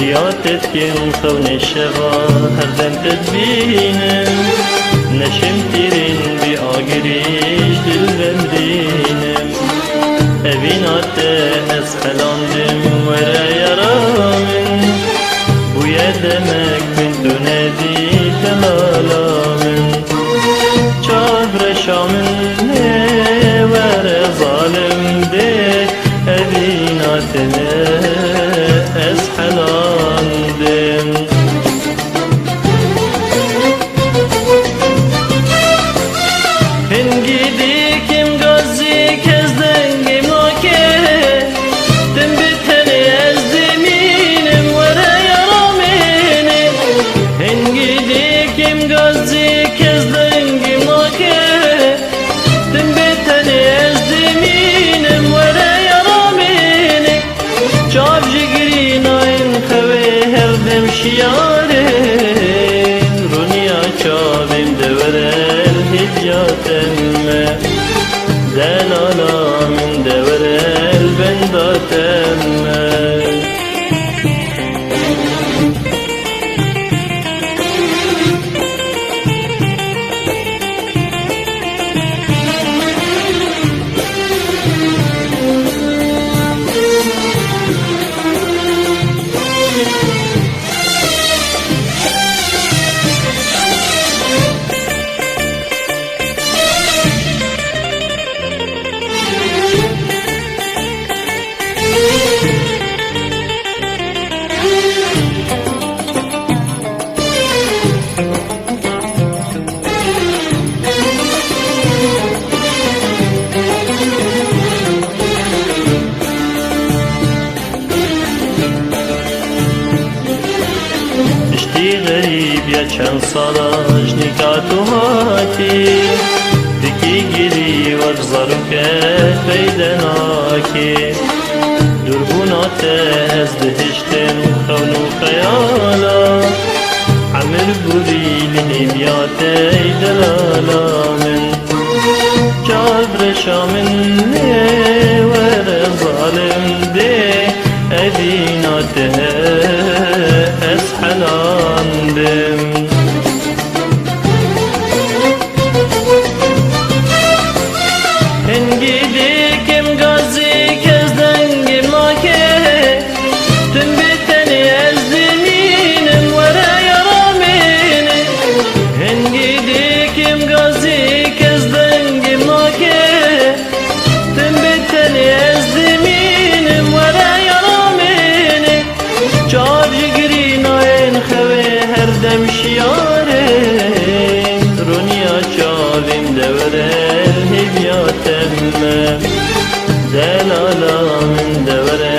يا تتكن خون الشغا هردم تدبينم نشم تيرين بآقريش دلبم دينم أبينات أسخلاندم ورا يرامن ويا دمك كنت نادي دلالامن شابر شامن ورا ظالم دي أبينات أسخلاندم شیارین رونیا چاویم دورل هدیاتمه دلالامین دورل بنداتمه غریب یا چند سالاش نکات و هاتی دکی گیری و بزارم که پیدا ناکی دربونات از دهشتن خون و خیالا عمر بوری لنبیات دلالا من جابر شامن ور ظالم ده أديناته أسحلاندم هنجيديكم غازي كزدنجم ماكي تنبتني أزدمينم ورا يراميني هنجيديكم غازي كزدنجم ماكي تنبتني أزدمينم ورا دم شیارین رونیا چاویم دورل هدیاتمه دلالامین دورل